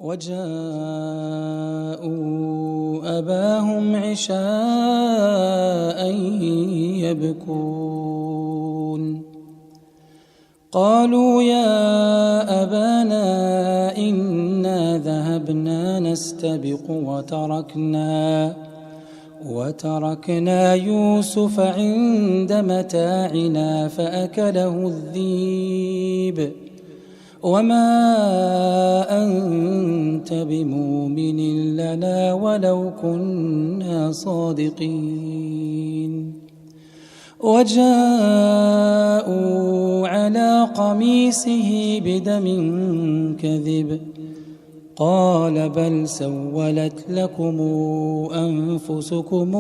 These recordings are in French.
وجاءوا أباهم عشاء يبكون قالوا يا أبانا إنا ذهبنا نستبق وتركنا يوسف عند متاعنا فأكله الذئب وما أنت بمؤمن لنا ولو كنا صادقين وجاءوا على قميصه بدم كذب قال بل سولت لكم أنفسكم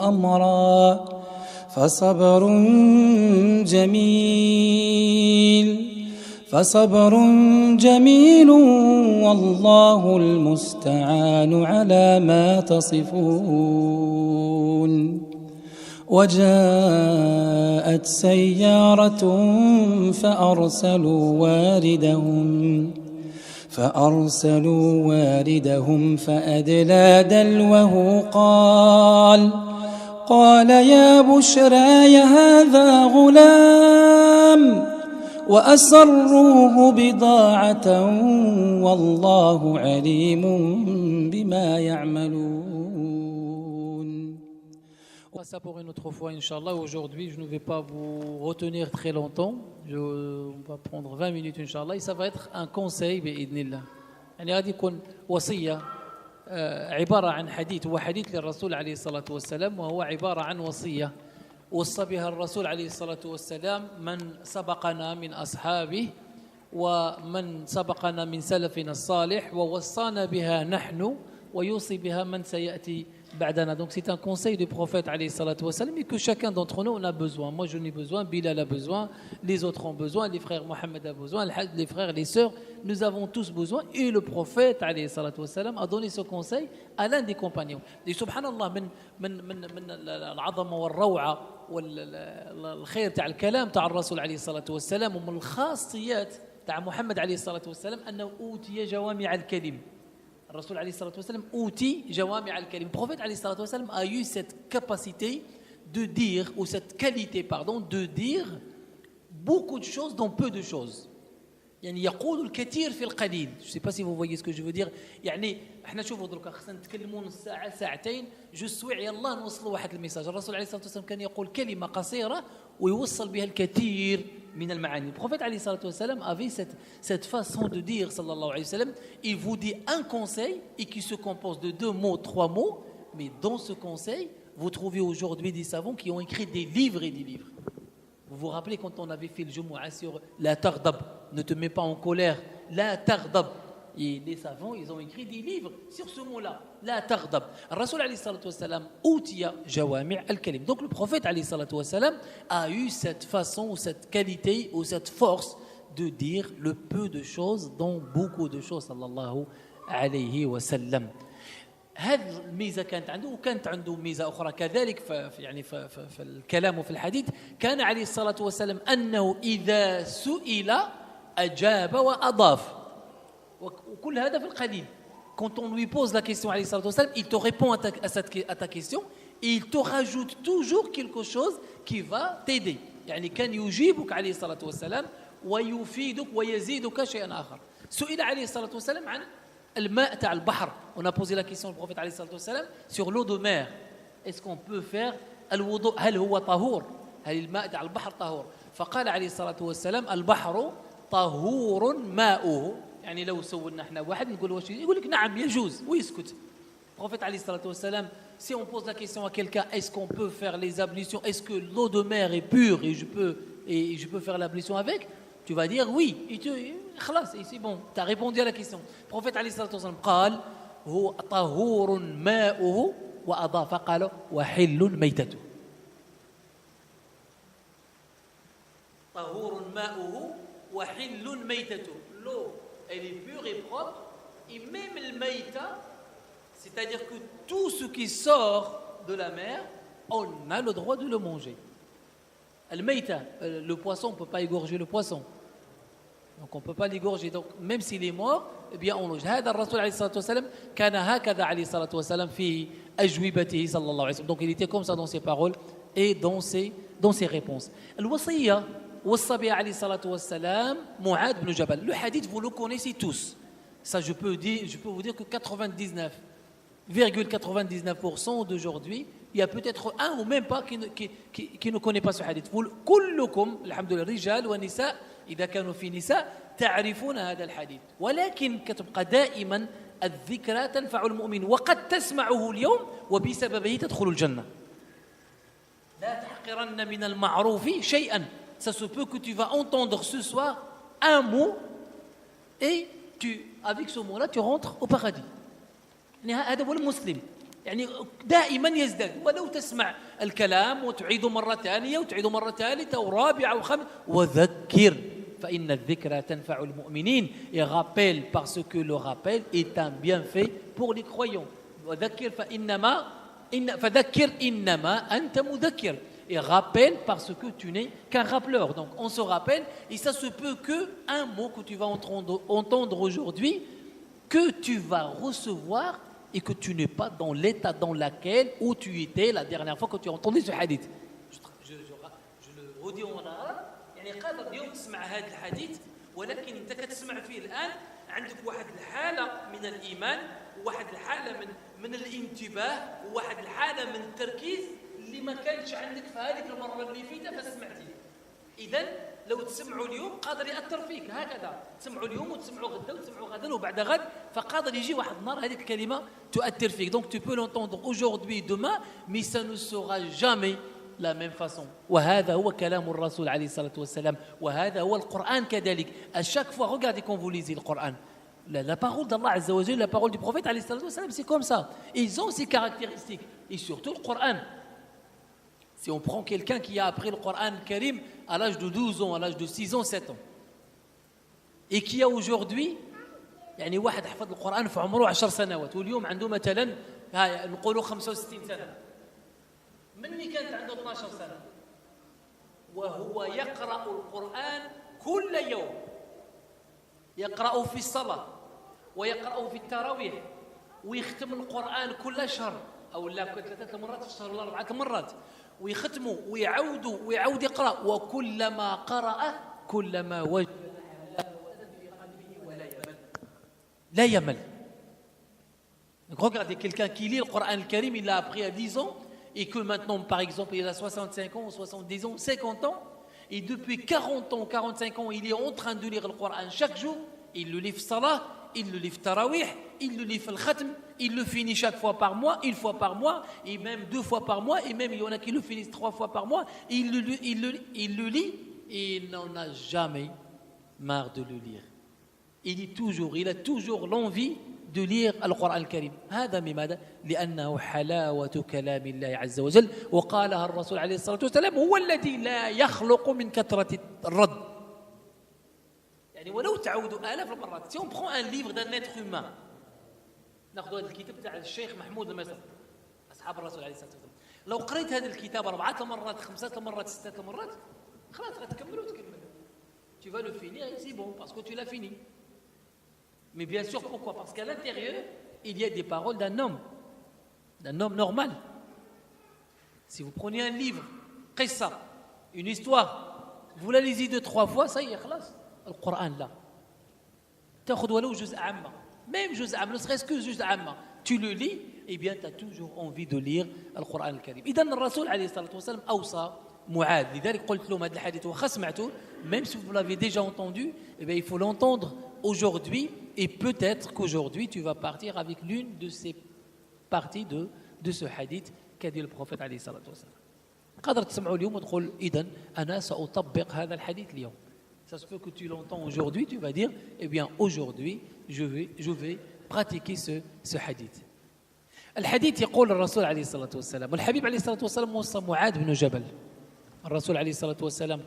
أمرا فصبر جميل والله المستعان على ما تصفون وجاءت سيارة فأرسلوا واردهم فأدلى دلوه قال يا بشراي هذا غلام وأسروه بضاعة والله عليم بما يعملون. Ça pour une autre fois, Inch'Allah. Aujourd'hui, je ne vais pas vous retenir très longtemps. On va prendre 20 minutes, Inch'Allah. Et ça va être un conseil, بإذن يعني غادي يكون وصية عبارة عن حديث هو حديث للرسول عليه الصلاة والسلام وهو عبارة عن وصية وصى بها الرسول عليه الصلاة والسلام من سبقنا من أصحابه ومن سبقنا من سلفنا الصالح ووصانا بها نحن ويوصي بها من سيأتي بعدنا. Donc c'est un conseil du prophète alayhi salatu wa salam et que chacun d'entre nous en a besoin. Moi j'en ai besoin, Bilal a besoin, les autres ont besoin, les frères Mohammed a besoin, les frères, les sœurs, nous avons tous besoin. Et le prophète alayhi salatu wa salam a donné ce conseil à l'un des compagnons. Et subhanallah من العظمة والروعة والخير تاع الكلام تاع الرسول عليه الصلاة والسلام ومن الخاصيات تاع محمد عليه الصلاة والسلام أنه أوتي جوامع الكلم. الرسول عليه الصلاة والسلام أوتي جوامع الكلم. Le prophète عليه الصلاة والسلام a eu cette capacité de dire ou cette qualité pardon de dire beaucoup de choses dans peu de choses. يعني يقول الكثير في القليل. Je sais pas si vous voyez ce que je veux dire. يعني احنا شوفوا درك خصنا نتكلموا نص ساعه ساعتين جوج سوايع يلا نوصلوا واحد الميساج. الرسول عليه الصلاه والسلام كان يقول كلمه قصيره ويوصل بها الكثير من المعاني. Le prophète عليه الصلاه والسلام avait cette façon de dire sallallahu alayhi wa sallam. Il vous dit un conseil et qui se compose de 2 mots, 3 mots, mais dans ce conseil, vous trouvez aujourd'hui des savants qui ont écrit des livres et des livres. Vous vous rappelez quand on avait fait le Jumu'ah sur la taghdab, ne te mets pas en colère, la taghdab. Et les savants, ils ont écrit des livres sur ce mot-là, la taghdab. Rasul alayhi salatu wassalam, utiya jawami' al-kalim. Donc le prophète alayhi salatu wassalam a eu cette façon ou cette qualité ou cette force de dire le peu de choses dont beaucoup de choses sallallahu alayhi wa sallam. هذه الميزة كانت عنده وكانت عنده ميزة أخرى كذلك في الكلام وفي الحديث كان عليه الصلاة والسلام أنه إذا سئل أجاب وأضاف وكل هذا في القليل. Quand on lui pose la question عليه الصلاة والسلام il te répond à ta question et il te rajoute toujours quelque chose qui va t'aider. يعني كان يجيبك عليه الصلاة والسلام ويفيدك ويزيدك شيئا آخر. سئل عليه الصلاة والسلام عن الماء تاع البحر. On a posé la question au prophète عليه الصلاة والسلام sur l'eau de mer. Est-ce qu'on peut faire الوضوء هل هو طهور؟ هل الماء تاع البحر طهور؟ فقال عليه الصلاة والسلام البحر طهور ماؤه. يعني لو سولنا احنا واحد نقول واش يقول لك نعم يجوز ويسكت. Le prophète عليه الصلاة والسلام si on pose la question à quelqu'un est-ce qu'on peut faire les ablutions, est-ce que l'eau de mer est pure et je peux faire l'ablution avec, tu vas dire oui et خلاص c'est bon, tu as répondu à la question. Le prophète عليه الصلاة والسلام قال هو طهور ماؤه وأضاف قال وحل ميتته. طهور ماؤه وحل ميتته. L'eau elle est pure et propre et même le maïta, c'est-à-dire que tout ce qui sort de la mer on a le droit de le manger. Le maïta, le poisson, on ne peut pas égorger le poisson. Donc on ne peut pas l'égorger. Donc même s'il est mort, eh bien on loge. هذا الرسول عليه الصلاة والسلام كان هكذا عليه الصلاة والسلام في أجوبته صلى الله عليه وسلم. Donc il était comme ça dans ses paroles et dans ses réponses. الوصية وصى بها عليه الصلاة والسلام معاذ بن جبل. Le hadith vous le connaissez tous. Ça je peux vous dire que 99,99% d'aujourd'hui, il y a peut-être un ou même pas qui ne connaît pas ce hadith. كلكم الحمد لله رجال ونساء إذا كانوا في نساء تعرفون هذا الحديث ولكن كتبقى دائما الذكرى تنفع المؤمن وقد تسمعه اليوم وبسببه تدخل الجنة لا تحقرن من المعروف شيئا. Ça se peut que tu vas entendre ce soir un mot et avec ce mot-là tu rentres au paradis. هذا هو المسلم يعني دائما يزداد ولو تسمع الكلام وتعيده مرة ثانية وتعيده مرة ثالثة ورابعة وخامسة وذكر فإن الذكرى تنفع المؤمنين et rappelle parce que le rappel est un bienfait pour les croyants وذكر فذكر إنما أنت مذكر et rappelle parce que tu n'es qu'un rappeleur. Donc on se rappelle et ça se peut que un mot que tu vas entendre aujourd'hui que tu vas recevoir et que tu n'es pas dans l'état dans lequel où tu étais la dernière fois que tu as entendu ce hadith. Je le redis en arabe. يعني قادر اليوم تسمع هذا الحديث ولكن انت كتسمع فيه الان عندك واحد الحاله من الايمان وواحد الحاله من الانتباه وواحد الحاله من التركيز اللي ما كانتش عندك في هذيك المره اللي فاتت فسمعتيه. اذا لو تسمعوا اليوم قادر ياثر فيك هكذا تسمعوا اليوم وتسمعوا غدا وتسمعوا غدا وبعد غد فقادر يجي واحد النهار هذيك الكلمه تؤثر فيك. Donc tu peux l'entendre aujourd'hui demain mais ça ne sera jamais la même façon. وهذا هو كلام الرسول عليه الصلاة والسلام وهذا هو القرآن كذلك. À chaque fois, regardez quand vous lisez le Coran, la parole d'Allah Azza wa Jalla, la parole du prophète عليه الصلاة والسلام, c'est comme ça. Ils ont ces caractéristiques et surtout le Coran. Si on prend quelqu'un qui a appris le Coran Karim à l'âge de 12 ans, à l'âge de 6 ans, 7 ans et qui a aujourd'hui يعني واحد حفظ القرآن في عمره 10 سنوات واليوم عنده مثلا نقولوا 65 سنة مني كانت عنده 12 سنة وهو يقرأ القرآن كل يوم يقرأ في الصلاة ويقرأ في التراويح ويختم القرآن كل شهر أو لا 3 مرات في الشهر ولا 4 مرات ويختمه ويعود يقرأ وكلما قرأ كلما وجد في قلبه ولا يمل لا يمل. Donc regardez quelqu'un qui lit le Coran le Karim, il l'a appris à 10 ans et que maintenant, par exemple, il a 65 ans, 70 ans, 50 ans, et depuis 40 ans, 45 ans, il est en train de lire le Coran chaque jour, il le lit في Salah, il le lit في Tarawih, il le lit في Khatm, il le finit chaque fois par mois, une fois par mois, et même 2 fois par mois, et même il y en a qui le finissent 3 fois par moit, il le lit, et il n'en a jamais marre de le lire. Il a toujours l'envie de lire le Coran الكريم. هذا بماذا؟ لأنه حلاوة كلام الله عز وجل وقالها الرسول عليه الصلاة والسلام هو الذي لا يخلق من كثرة الرد. يعني ولو تعودوا آلاف المرات. Si on prend un livre d'un être humain, ناخذ هذا الكتاب تاع الشيخ محمود المصري أصحاب الرسول عليه الصلاة والسلام. لو قريت هذا الكتاب 4 مرات 5 مرات 6 مرات خلاص غتكمل. Tu vas le finir et c'est bon parce que tu l'as fini. Mais bien sûr, pourquoi? Parce qu'à l'intérieur, il y a des paroles d'un homme normal. Si vous prenez un livre, qissa, une histoire, vous la lisez 2-3 fois, ça y est, خلاص, le Coran là. تأخذ ولو جزء عامة, même جزء عامة, ne serait-ce que جزء عامة, tu le lis, eh bien, tu as toujours envie de lire le Coran الكريم. إذن الرسول عليه الصلاة والسلام أوصى معاذ, لذلك قلت لهم هذا الحديث وخسمعته, même si vous l'avez déjà entendu, eh bien, il faut l'entendre aujourd'hui. Et peut-être qu'aujourd'hui, tu vas partir avec l'une de ces parties de ce hadith qu'a dit le prophète عليه الصلاة والسلام. قادر تسمعوا اليوم وتقول إذن أنا سأطبق هذا الحديث اليوم. Ça se peut que tu l'entends aujourd'hui, tu vas dire, eh bien aujourd'hui, je vais pratiquer ce hadith. الحديث يقول الرسول عليه الصلاة والسلام والحبيب عليه الصلاة والسلام وصى معاذ بن جبل. الرسول عليه الصلاة والسلام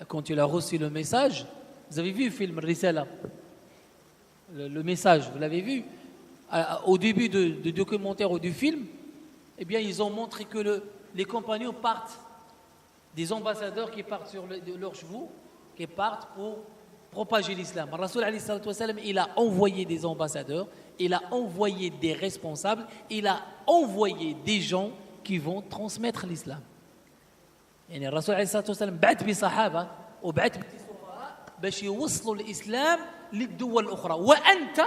quand il a reçu le message, vous avez vu le film الرسالة, le message, vous l'avez vu au début du documentaire ou du film, eh bien ils ont montré que les compagnons partent, des ambassadeurs qui partent sur leurs chevaux, qui partent pour propager l'islam. Le Rasoul alayhi salatu wassalam, il a envoyé des ambassadeurs, il a envoyé des responsables, il a envoyé des gens qui vont transmettre l'islam. يعني الرسول عليه الصلاة والسلام بعث بصحابة وبعث بسفراء باش يوصلوا الإسلام للدول الأخرى وأنت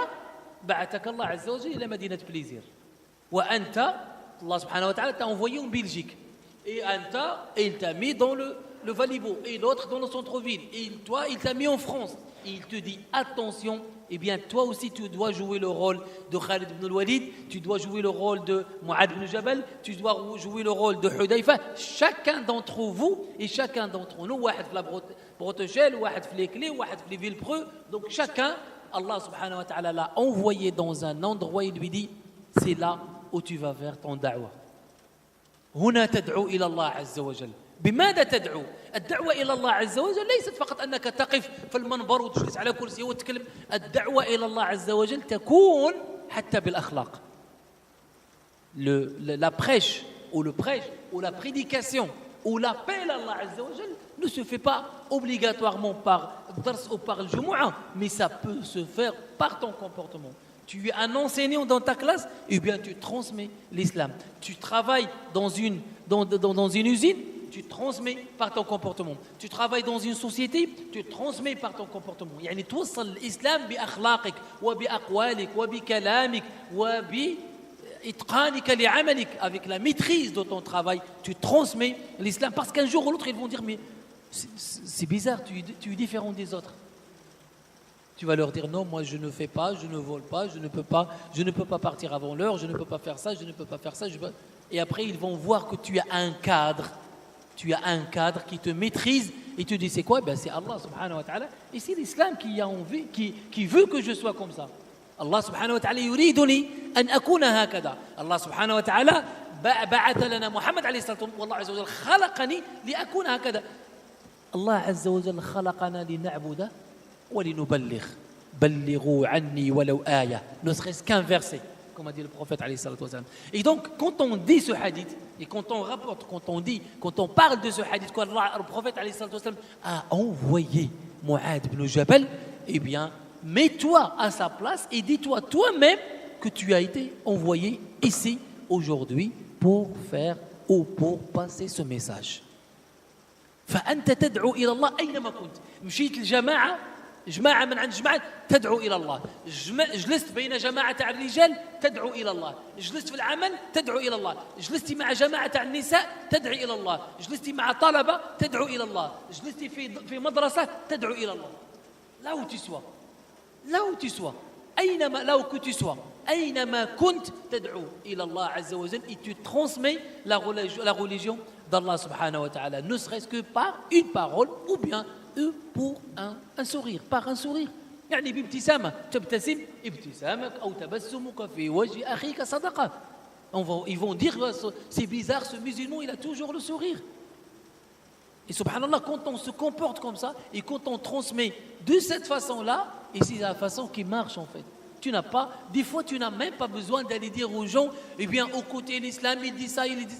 بعثك الله عز وجل إلى مدينة بليزير وأنت الله سبحانه وتعالى t'a envoyé en Belgique et Anta il t'a mis dans le Valibo et l'autre dans le centre-ville et toi il t'a mis en France et il te dit attention eh bien toi aussi tu dois jouer le rôle de Khalid ibn al-Walid tu dois jouer le rôle de Mu'adh ibn Jabal tu dois jouer le rôle de Hudayfa chacun d'entre vous et chacun d'entre nous واحد في la Breteuil واحد في les Clés واحد في les Villepreux donc chacun Allah subhanahu wa ta'ala l'a envoyé dans un endroit il lui dit c'est là où tu vas vers ton da'wa هنا تدعو إلى الله عز وجل بماذا تدعو؟ الدعوة إلى الله عز وجل ليست فقط أنك تقف في المنبر وتجلس على كرسي وتتكلم الدعوة إلى الله عز وجل تكون حتى بالأخلاق la prêche ou le prêche ou la prédication ou l'appel à Allah عز وجل ne se fait pas obligatoirement par dars ou par le Jumu'ah mais ça peut se faire par ton comportement. Tu es un enseignant dans ta classe, eh bien tu transmets l'islam. Tu travailles dans une usine, tu transmets par ton comportement. Tu travailles dans une société, tu transmets par ton comportement. يعني توصل الإسلام بأخلاقك وبأقوالك وبكلامك وبإتقانك لعملك avec la maîtrise de ton travail, tu transmets l'islam parce qu'un jour ou l'autre ils vont dire mais c'est bizarre, tu es différent des autres. Tu vas leur dire non, moi je ne fais pas, je ne vole pas, je ne peux pas partir avant l'heure, je ne peux pas faire ça, je ne peux pas faire ça. Et après ils vont voir que tu as un cadre qui te maîtrise et tu dis c'est quoi? Ben c'est Allah subhanahu wa ta'ala et c'est l'islam qui a envie, qui veut que je sois comme ça. Allah subhanahu wa ta'ala yuriduni an akuna hakada. Allah subhanahu wa ta'ala ba'atha lana Muhammad alayhi salatu wallah azza wa jalla khalaqani li akuna hakada. Allah azza wa jalla khalaqana li na'buda ولنبلغ بلغوا عني ولو آية ne serait-ce qu'un verset comme a dit le prophète alayhi salatu wasalam. Et donc quand on dit ce hadith et quand on rapporte quand on parle de ce hadith que le prophète alayhi salatu wasalam a envoyé Mu'adh ibn Jabal eh bien mets-toi à sa place et dis-toi toi-même que tu as été envoyé ici aujourd'hui pour faire ou pour passer ce message. فأنت تدعو إلى الله أينما كنت مشيت الجماعة جماعة من عند جماعة تدعو إلى الله جلست بين جماعة الرجال تدعو إلى الله جلست في العمل تدعو إلى الله جلست مع جماعة النساء تدعو إلى الله جلست مع طلبة تدعو إلى الله جلست في مدرسة تدعو إلى الله là où tu sois أينما là où tu sois أينما كنت تدعو إلى الله عز وجل et tu transmets la religion d'Allah subhanahu wa ta'ala ne serait-ce que par une parole ou bien pour un sourire par un sourire يعني بابتسامة تبتسم ابتسامك أو تبسمك في وجه أخيك صدقة ils vont dire c'est bizarre ce musulman il a toujours le sourire et subhanallah quand on se comporte comme ça et quand on transmet de cette façon-là et c'est la façon qui marche en fait des fois tu n'as même pas besoin d'aller dire aux gens eh bien au côté de l'islam il dit ça il dit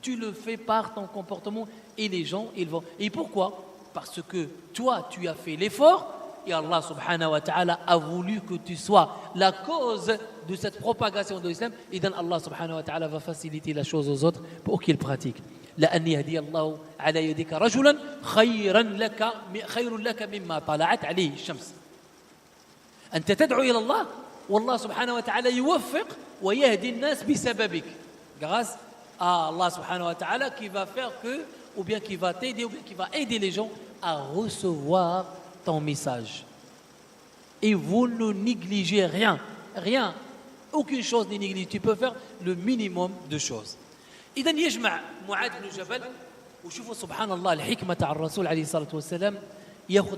tu le fais par ton comportement et les gens ils vont et pourquoi parce que toi tu as fait l'effort et Allah subhanahu wa ta'ala a voulu que tu sois la cause de cette propagation de l'islam et donc Allah subhanahu wa ta'ala va faciliter la chose aux autres pour qu'ils pratiquent لأن يهدي الله على يدك رجلا خير لك مما طلعت عليه الشمس أنت تدعو إلى الله والله سبحانه وتعالى يوفق ويهدي الناس بسببك grâce à Allah subhanahu wa ta'ala qui va faire que ou bien qui va t'aider ou bien qui va aider les gens à recevoir ton message et vous ne négligez rien aucune chose n'est négligée tu peux faire le minimum de choses إذا يجمع معاذ بن جبل وشوفوا سبحان الله الحكمة على الرسول عليه الصلاة والسلام يأخذ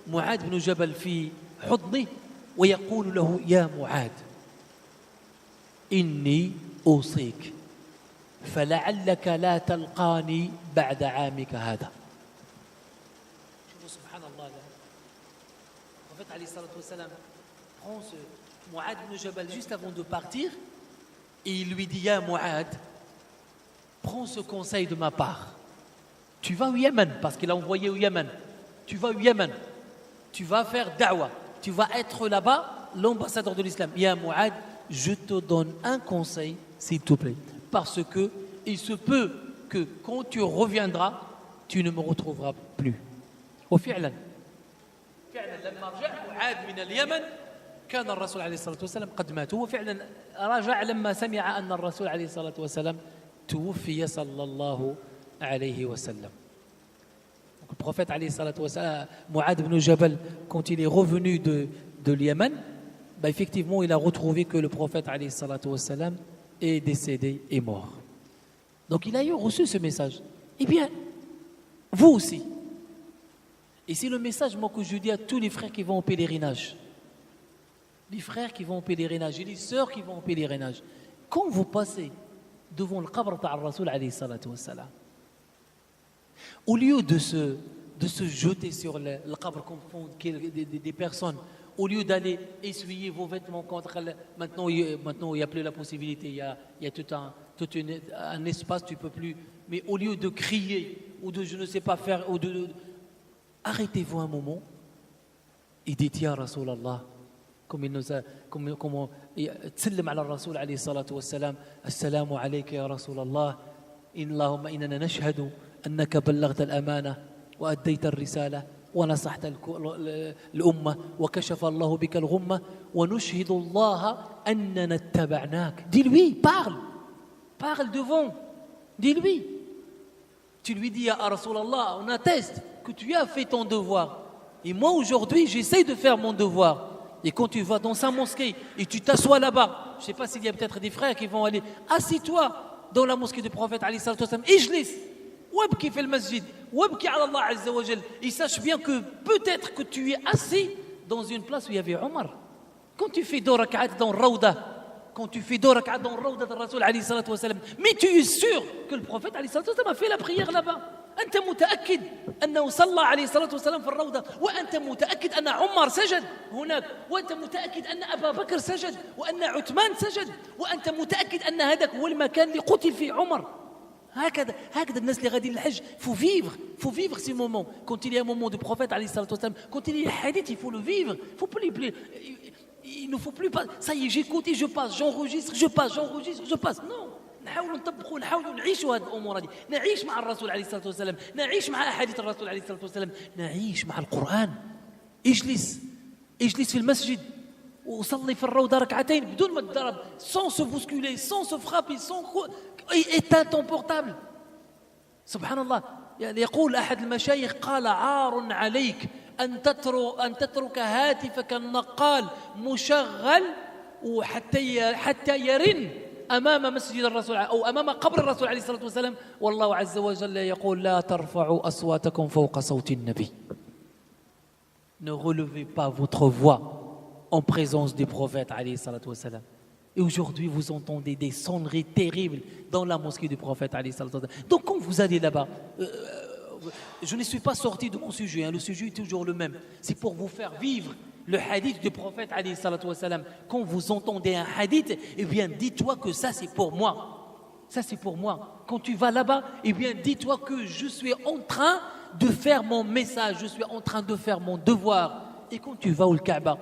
معاذ بن جبل في حضنه ويقول له يا معاذ إني أوصيك فلعلك لا تلقاني بعد عامك هذا شوفوا سبحان الله le prophète عليه الصلاة والسلام prend ce Mu'adh ibn Jabal juste avant de partir et il lui dit ya Mu'adh prends ce conseil de ma part tu vas au Yémen parce qu'il a envoyé au Yémen tu vas au Yémen tu vas faire da'wah, tu vas être là-bas l'ambassadeur de l'islam. Ya Mu'ad, je te donne un conseil, s'il te plaît, parce que il se peut que quand tu reviendras, tu ne me retrouveras plus. وفعلا لما رجع معاذ من اليمن كان الرسول عليه الصلاة والسلام قد مات. هو فعلا رجع لما سمع أن الرسول عليه الصلاة والسلام توفي صلى الله عليه وسلم. Le prophète عليه الصلاة والسلام, Mu'adh ibn Jabal, quand il est revenu de l'Yémen, bah effectivement, il a retrouvé que le prophète عليه الصلاة والسلام est décédé, est mort. Donc il a reçu ce message. Eh bien, vous aussi. Et c'est le message moi, que je dis à tous les frères qui vont au pèlerinage. Les frères qui vont au pèlerinage et les sœurs qui vont au pèlerinage. Quand vous passez devant le qabr de Rasoul alayhi salatu wassalam, au lieu de se jeter sur le qabr comme font des personnes, au lieu d'aller essuyer vos vêtements contre maintenant il n'y a plus la possibilité, il y a tout un espace, tu ne peux plus. Mais au lieu de crier ou de je ne sais pas faire, ou arrêtez-vous un moment et dites Ya Rasulallah, comme il nous a, comme تسلم على الرسول عليه الصلاة والسلام, السلام عليك يا رسول الله, اللهم إننا نشهد أنك بلغت الأمانة وأديت الرسالة ونصحت الأمة وكشف الله بك الغمة ونشهد الله أننا اتبعناك. Dis-lui, parle devant, dis-lui. Tu lui dis, Ya Rasulallah, on atteste que tu as fait ton devoir. Et moi, aujourd'hui, j'essaie de faire mon devoir. Et quand tu vas dans sa mosquée et tu t'assois là-bas, je ne sais pas s'il y a peut-être des frères qui vont aller, assis-toi dans la mosquée du prophète, alayhi salatu wassalam, ijlis, wabki fil masjid, wabki ala Allah azza wa jal. Et sache bien que peut-être que tu es assis dans une place où il y avait Omar. Quand tu fais 2 rak'at dans Rawda, quand tu fais 2 rak'at dans Rawda de Rasoul alayhi salatu wassalam, mais tu es sûr que le prophète alayhi salatu wassalam a fait la prière là-bas. أنت متأكد أنه صلى عليه الصلاة والسلام في الروضة, وأنت متأكد أن عمر سجد هناك, وأنت متأكد أن أبا بكر سجد, وأن عثمان سجد, وأنت متأكد أن هذاك هو المكان اللي قتل فيه عمر. هكذا الناس اللي غاديين للحج, faut vivre ces moments. Quand il y a un moment du prophète عليه الصلاة والسلام, quand il y a un hadith, il faut le vivre. Il ne faut plus pas, ça y est, j'écoute et je passe, j'enregistre, je passe. Non. نحاولوا نطبقوا, نحاولوا نعيشوا هذه الامور هذه, نعيش مع الرسول عليه الصلاه والسلام, نعيش مع احاديث الرسول عليه الصلاه والسلام, نعيش مع القران. اجلس في المسجد وصلي في الروضه ركعتين بدون ما تضرب, sans se bousculer, sans se frapper, sans éteins ton portable. سبحان الله. يعني يقول احد المشايخ قال عار عليك ان تترك هاتفك النقال مشغل وحتى يرن أمام مسجد الرسول أو أمام قبر الرسول عليه الصلاة والسلام, والله عز وجل يقول لا ترفعوا أصواتكم فوق صوت النبي. Ne relevez pas votre voix en présence du prophète عليه الصلاة والسلام. Et aujourd'hui vous entendez des sonneries terribles dans la mosquée du prophète عليه الصلاة والسلام. Donc quand vous allez là-bas, je ne suis pas sorti de mon sujet, le sujet est toujours le même. C'est pour vous faire vivre le hadith du prophète alayhi salatu wassalam. Quand vous entendez un hadith, eh bien dis-toi que ça c'est pour moi. Ça c'est pour moi. Quand tu vas là-bas, eh bien dis-toi que je suis en train de faire mon message, je suis en train de faire mon devoir. Et quand tu vas au Kaaba,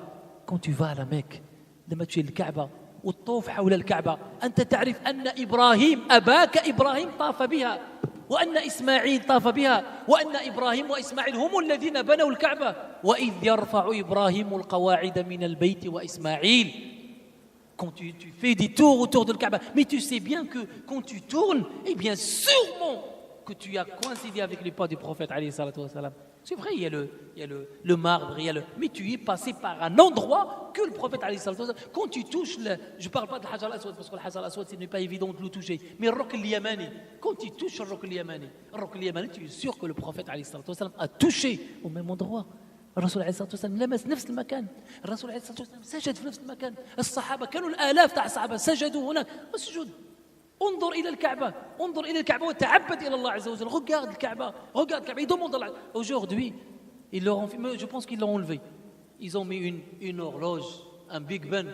quand tu vas à la Mecque, لما تجي الكعبة والطوف حول الكعبة, أنت تعرف أن إبراهيم أباك إبراهيم طاف بها, وأن إسماعيل طاف بها, وأن إبراهيم وإسماعيل هم الذين بنوا الكعبة, وإذ يرفع إبراهيم القواعد من البيت وإسماعيل. Quand tu fais des tours autour de la Kaaba, mais tu sais bien que quand tu tournes, eh bien sûrement que tu as coïncidé avec les pas du prophète alayhi salatu wassalam. C'est vrai, il y a le marbre, mais tu es passé par un endroit que le prophète alayhi salatu wassalam. Quand tu touches je ne parle pas de Hajar al-Aswad parce que le Hajar al-Aswad ce n'est pas évident de le toucher, mais le Rukn al-Yamani, quand tu touches le Rukn al-Yamani, tu es sûr que le prophète alayhi salatu wassalam a touché au même endroit. الرسول عليه الصلاة والسلام لمس نفس المكان, الرسول عليه الصلاة والسلام سجد في نفس المكان, الصحابة كانوا الآلاف تاع الصحابة سجدوا هناك. اسجد, انظر إلى الكعبة وتعبد إلى الله عز وجل. Regarde الكعبة, il demande Allah. Aujourd'hui, ils leur ont fait, je pense qu'ils l'ont enlevé. Ils ont mis une horloge, un Big Ben,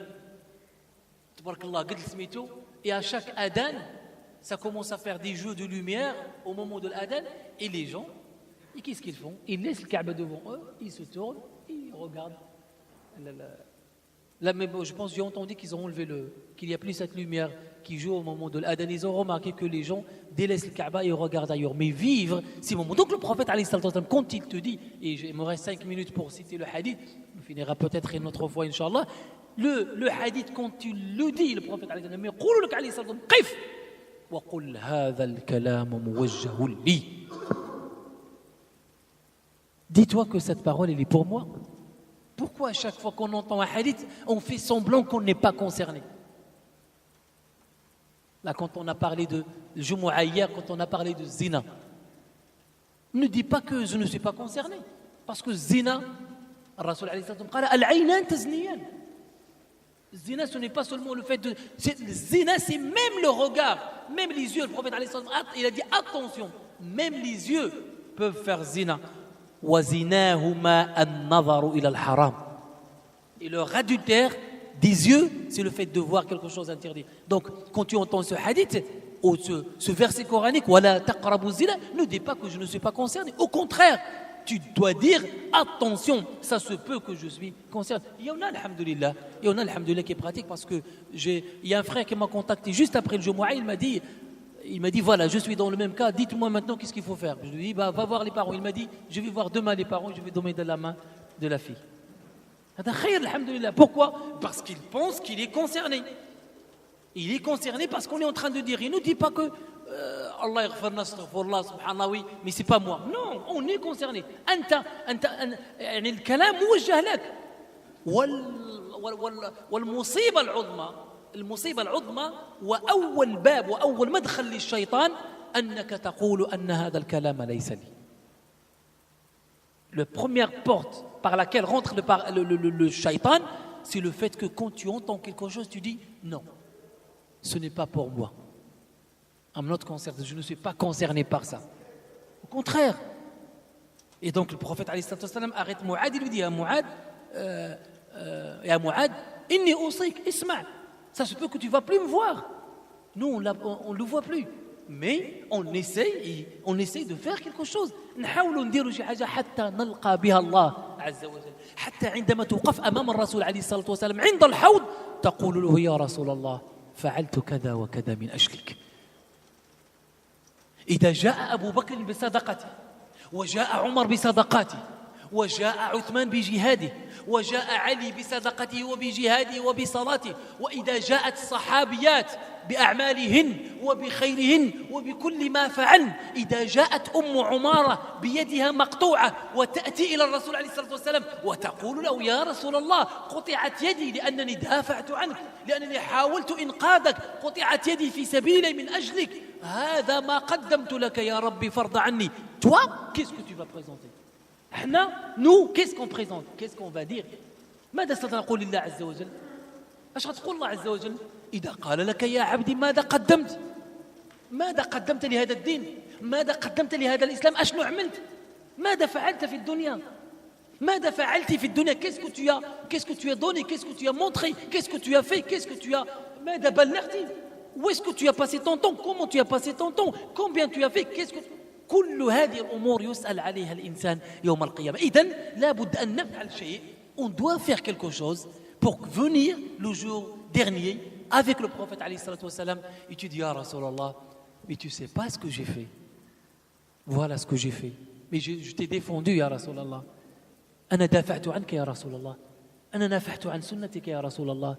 tabarakallah, قد سميتو, et à chaque adhan, ça commence à faire des jeux de lumière au moment de l'adhan, et les gens, et qu'est-ce qu'ils font? Ils laissent le Kaaba devant eux, ils se tournent, ils regarde. Là, mais bon, je pense, j'ai entendu qu'ils ont enlevé qu'il n'y a plus cette lumière qui joue au moment de l'adhan. Ils ont remarqué que les gens délaissent le Kaaba et regardent ailleurs. Mais vivre ces moments. Donc le prophète, quand il te dit, et il me reste 5 minutes pour citer le hadith, on finira peut-être une autre fois, Inch'Allah. Le hadith, quand tu le dis, le prophète, mais qif wa qul hadha al-kalam muwajjahun li. Dis-toi que cette parole, elle est pour moi. Pourquoi à chaque fois qu'on entend un hadith, on fait semblant qu'on n'est pas concerné? Là, quand on a parlé de Jumu'ah hier, quand on a parlé de zina, ne dis pas que je ne suis pas concerné. Parce que zina, Rasul alayhi sallam qala al-aynan tazniyan. Zina, ce n'est pas seulement le fait de... Zina, c'est même le regard, même les yeux. Le prophète alayhi sallam, il a dit attention, même les yeux peuvent faire zina. Et le adultère des yeux, c'est le fait de voir quelque chose interdit. Donc, quand tu entends ce hadith ou ce verset coranique, ne dis pas que je ne suis pas concerné. Au contraire, tu dois dire attention, ça se peut que je suis concerné. Il y en a, alhamdoulilah, qui est pratique parce que il y a un frère qui m'a contacté juste après le Jumu'ah, il m'a dit, voilà, je suis dans le même cas, dites-moi maintenant qu'est-ce qu'il faut faire. Je lui ai dit, va voir les parents. Il m'a dit, je vais voir demain les parents, je vais donner de la main de la fille. Pourquoi? Parce qu'il pense qu'il est concerné. Il est concerné parce qu'on est en train de dire, il ne dit pas que Allah yaghfirna astaghfirullah, subhanallah, oui, mais c'est pas moi. Non, on est concerné. يعني الكلام موجه لك. والمصيبة العظمى وأول باب وأول مدخل للشيطان أنك تقول أن هذا الكلام ليس لي. La première porte par laquelle rentre le shaitan, c'est le fait que quand tu entends quelque chose, tu dis non, ce n'est pas pour moi. I'm not concerned, je ne suis pas concerné par ça. Au contraire. Et donc le prophète alayhi sallam arrête Mu'ad, il lui dit à Mu'ad, inni usik, isma'. Ça se peut que tu ne vas plus me voir. Nous, on ne le voit plus. Mais on essaye de faire quelque chose. نحاول نديروا شي حاجة حتى نلقى بها الله عز وجل. حتى عندما توقف أمام الرسول عليه الصلاة والسلام عند الحوض تقول له يا رسول الله فعلت كذا وكذا من أجلك. إذا جاء أبو بكر بصدقته وجاء عمر بصدقاته وجاء عثمان بجهاده وجاء علي بصدقته وبجهاده وبصلاته وإذا جاءت الصحابيات بأعمالهن وبخيرهن وبكل ما فعلن إذا جاءت أم عمارة بيدها مقطوعة وتأتي إلى الرسول عليه الصلاة والسلام وتقول له يا رسول الله قطعت يدي لأنني دافعت عنك لأنني حاولت إنقاذك قطعت يدي في سبيل الله من أجلك هذا ما قدمت لك يا ربي فرض عني. Toi, qu'est-ce que tu vas présenter? Nous, qu'est-ce qu'on présente? Qu'est-ce qu'on va dire? ماذا ستقول لله عز وجل؟ ايش غتقول الله عز وجل؟ إذا قال لك يا عبدي ماذا قدمت؟ ماذا قدمت لهذا الدين؟ ماذا قدمت لهذا الإسلام؟ أشنو عملت؟ ماذا فعلت في الدنيا؟ ماذا فعلت في الدنيا؟ Qu'est-ce que tu as donné? Qu'est-ce que tu as montré? Qu'est-ce que tu as fait? Qu'est-ce que tu as ماذا بلغت؟ Où est-ce que tu as passé ton temps? Comment tu as passé ton temps? Combien tu as fait? Qu'est-ce que كل هذه الأمور يسأل عليها الإنسان يوم القيامة. إذن لابد أن نفعل شيء. On doit faire quelque chose pour venir le jour dernier avec le prophète alayhi salatu wassalam et tu dis ya Rasulallah, mais tu sais pas ce que j'ai fait. Voilà ce que j'ai fait. Mais je t'ai défendu ya Rasulallah. أنا دافعت عنك يا رسول الله. أنا نافحت عن سنتك يا رسول الله.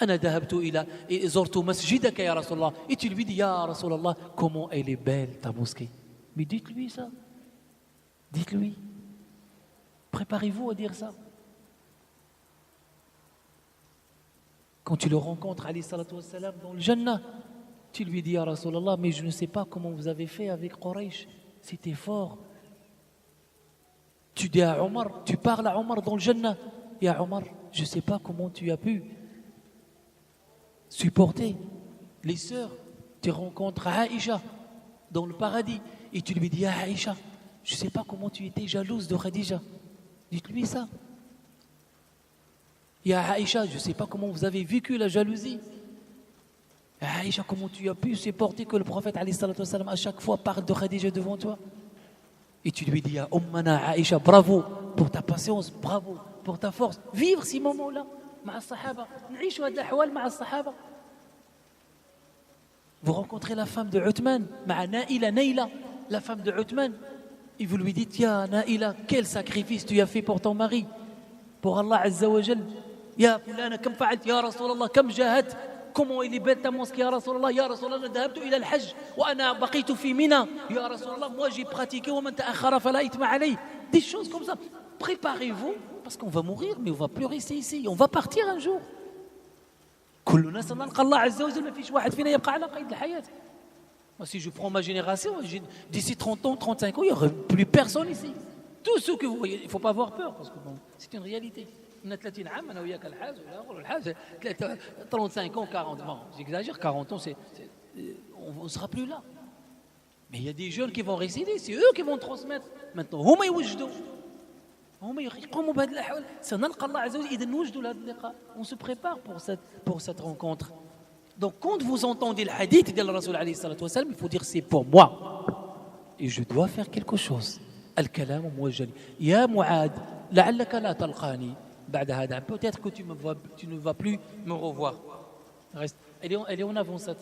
أنا ذهبت إلى زرت مسجدك يا رسول الله. Et tu lui dis ya Rasulallah, comment elle est belle ta mosquée. Mais dites-lui ça. Dites-lui. Préparez-vous à dire ça. Quand tu le rencontres, alayhi salatu wassalam, dans le Jannah, tu lui dis, ya Rasulallah, mais je ne sais pas comment vous avez fait avec Quraysh. C'était fort. Tu dis à Omar, tu parles à Omar dans le Jannah. Ya Omar, je ne sais pas comment tu as pu supporter les sœurs. Tu rencontres Aïcha dans le paradis. Et tu lui dis, ya Aïcha, je ne sais pas comment tu étais jalouse de Khadija. Dites-lui ça. Ya Aïcha, je ne sais pas comment vous avez vécu la jalousie. Ya Aïcha, comment tu as pu supporter que le prophète alayhi salatu wassalam, à chaque fois parle de Khadija devant toi. Et tu lui dis, ya Ummana Aïcha, bravo pour ta patience, bravo pour ta force. Vivre ces moments-là, مع الصحابة. نعيشوا هذه الأحوال مع الصحابة. Vous rencontrez la femme de Uthman, مع Naïla, la femme de Uthman. Et vous lui dites, Ya Naïla, quel sacrifice tu as fait pour ton mari, pour Allah Azza wa Jal. Ya Fulana, كم فعلت يا رسول الله, كم جاهدت. Comment il est belle ta mosquée, Ya Rasulallah, Ya Rasulallah, ذهبت إلى الحج وأنا بقيت في منى. Ya Rasulallah, moi j'ai pratiqué ومن تأخر فلا إثم عليه. Des choses comme ça. Préparez-vous, parce qu'on va mourir, mais on ne va plus rester ici. On va partir un jour. كلنا سنلقى الله عز وجل, ما فيش واحد فينا يبقى على قيد الحياة. Moi, si je prends ma génération, d'ici 30 ans, 35 ans, il n'y aura plus personne ici. Tous ceux que vous voyez, il ne faut pas avoir peur, parce que bon, c'est une réalité. On a 30 عام, أنا وياك الحاج, ولا الحاج, 35 ans, 40 ans. J'exagère, 40 ans, on ne sera plus là. Mais il y a des jeunes qui vont récider, c'est eux qui vont transmettre. Maintenant, هما يوجدوا. هما يقوموا بهذه الأحوال. سنلقى الله عز وجل إذا نوجدوا لهذا اللقاء. On se prépare pour cette rencontre. Donc quand vous entendez le hadith de Rasul alayhi salatu wa sallam, il faut dire c'est pour moi. Et je dois faire quelque chose. الكلام موجه. يا معاذ لعلك لا تلقاني بعد هذا. Peut-être que tu ne vas plus me revoir. Reste. Elle est en avant cette.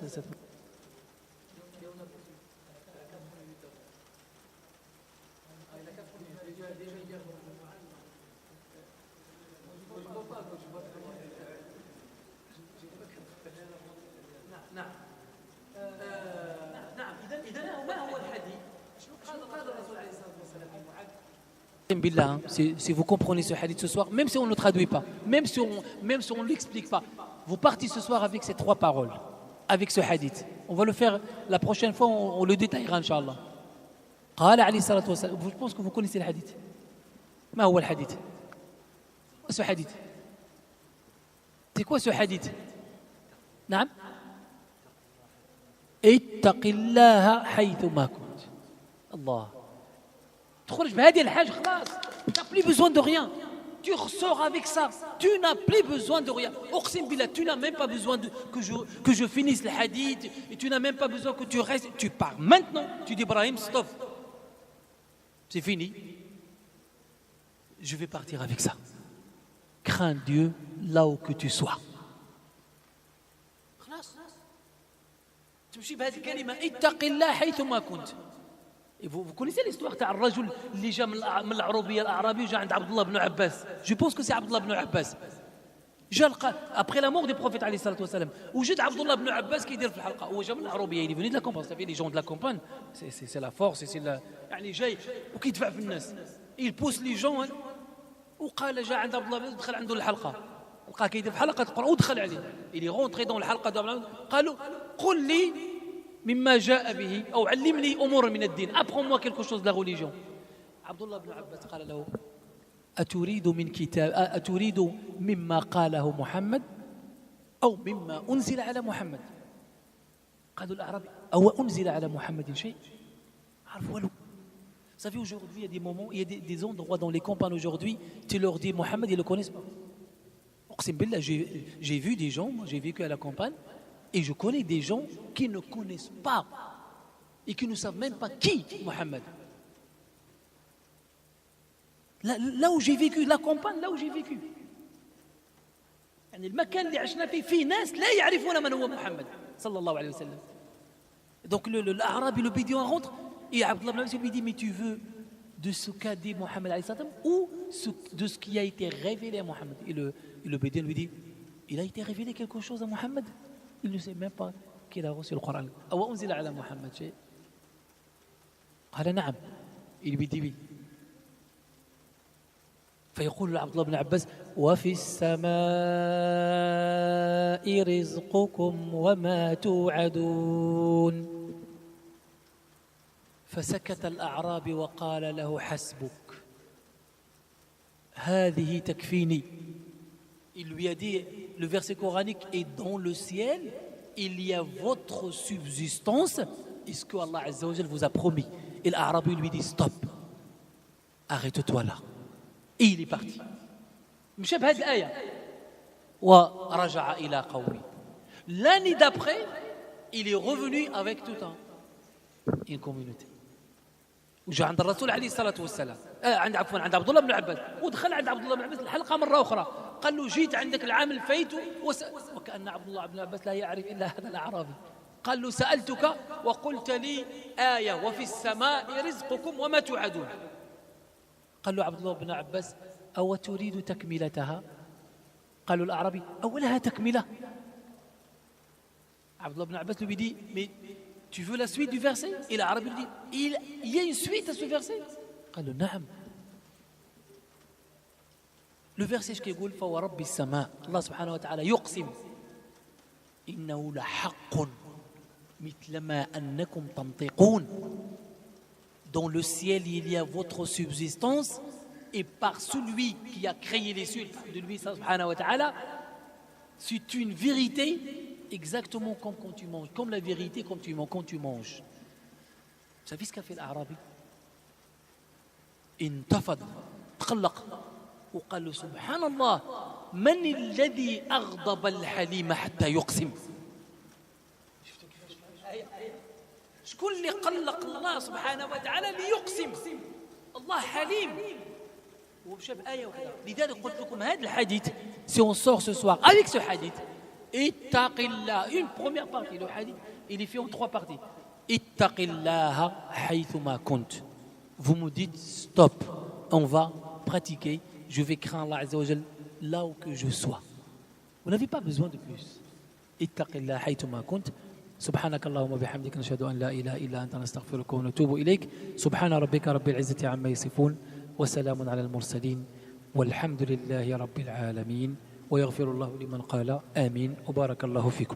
Si vous comprenez ce hadith ce soir, même si on ne le traduit pas, même si on ne l'explique pas, vous partez ce soir avec ces 3 paroles, avec ce hadith. On va le faire la prochaine fois, on le détaillera, Inch'Allah. Je pense que vous connaissez le hadith. ما هو الحديث؟ ce hadith. C'est quoi ce hadith? نعم. اتق الله حيثما كنت. الله. تخرج بهذه الحاجة خلاص. Tu n'as plus besoin de rien. Tu ressors avec ça. Tu n'as plus besoin de rien. Oqsim billah, tu n'as même pas besoin que je finisse le hadith. Et tu n'as même pas besoin que tu restes. Tu pars maintenant. Tu dis Ibrahim, stop. C'est fini. Je vais partir avec ça. Crains Dieu là où que tu sois. تمشي بهذه الكلمة اتق الله حيثما كنت. Vous connaissez l'histoire تاع الرجل اللي جاء من العربية الأعرابي وجاء عند عبد الله بن عباس. Je pense que c'est عبد الله بن عباس. جاء après la mort du prophète عليه الصلاة والسلام وجد عبد الله بن عباس كيدير في الحلقة. هو جاء من العربية, il est venu de la campagne. Ça fait les gens de la campagne, c'est la force, c'est la يعني جاي وكيدفع في الناس. Il pousse les gens. وقال جاء عند عبد الله بن دخل عنده الحلقة. لقى كيدير في حلقة القرآن ودخل عليه. Il est rentré dans الحلقة. قالوا قل لي مما جاء به أو علمني أمور من الدين. Apprends-moi quelque chose de la religion. عبد الله بن عباس قال له أتريد مما قاله محمد أو مما أنزل على محمد. قالوا الأعراب أو أنزل على محمد شيء. عرفوا له. Vous savez, aujourd'hui, il y a des moments, il y a des endroits dans les campagnes aujourd'hui, tu leur dis Mohammed, ils ne le connaissent pas. J'ai vu des gens, moi j'ai vécu à la campagne, et je connais des gens qui ne connaissent pas et qui ne savent même pas qui Mohammed. Là où j'ai vécu, la campagne, là où j'ai vécu. يعني المكان اللي عشنا فيه ناس لا يعرفون من هو محمد صلى الله عليه وسلم. Donc l'arabe et le bédouin rentrent et Abdullah ibn Abbas lui dit mais tu veux de ce qu'a dit Mohammed alayhi salam ou de ce qui a été révélé à Mohammed. Et le bédouin lui dit il a été révélé quelque chose à Mohammed. Il ne sait même pas qu'il a reçu le Coran. أو أنزل على محمد شيء. قال نعم. Il lui dit oui. فيقول عبد الله بن عباس وفي السماء رزقكم وما توعدون. فسكت الأعرابي وقال له حسبك هذه تكفيني. Il lui a dit, le verset coranique est dans le ciel, il y a votre subsistance, et ce que Allah Azza wa Jal vous a promis. Et l'Arabi lui dit stop, arrête-toi là. Et il est parti. مشى بهذه الآية ورجع إلى قومه. L'année d'après, il est revenu avec tout une communauté. وجاء عند الرسول عليه الصلاة والسلام عند عبد الله بن عباس، ودخل عند عبد الله بن عباس الحلقة مرة أخرى، قال له جيت عندك العام الفايت وكأن عبد الله بن عباس لا يعرف إلا هذا الأعرابي، قال له سألتك وقلت لي آية وفي السماء رزقكم وما توعدون. قال له عبد الله بن عباس أو تريد تكملتها؟ قال له الأعرابي أو لها تكملة؟ عبد الله بن عباس lui dit mais tu veux la suite du verset? Et l'Arabe lui dit il y a une suite à ce verset? قال له نعم. Le verset qui يقول فورب السماء، الله سبحانه وتعالى يقسم إنه لحق مثلما أنكم تنطقون. Dans le ciel il y a votre subsistance, et par celui qui a créé les cieux de lui subhanahu wa ta'ala, c'est une vérité exactement comme quand tu manges, comme la vérité quand tu manges. Vous savez ce qu'a fait l'Arabi? انتفض تخلق وقال له سبحان الله من الذي أغضب الحليم حتى يقسم. شكون اللي قلق الله سبحانه وتعالى ليقسم؟ الله حليم. وشاف آية وكذا. لذلك قلت لكم هذا الحديث si on sort ce soir avec ce hadith اتق الله, une première partie, le hadith il est fait en 3 parties. اتق الله حيثما كنت. Vous me dites stop, on va pratiquer, je vais craindre Allah Azza wa Jal là où que je sois. Vous n'avez pas besoin de plus. اتق الله حيثما كنت. سبحانك اللهم وبحمدك نشهد أن لا إله إلا أنت نستغفرك ونتوب إليك. سبحان ربك رب العزة عما يصفون وسلام على المرسلين والحمد لله رب العالمين ويغفر الله لمن قال آمين وبارك الله فيكم.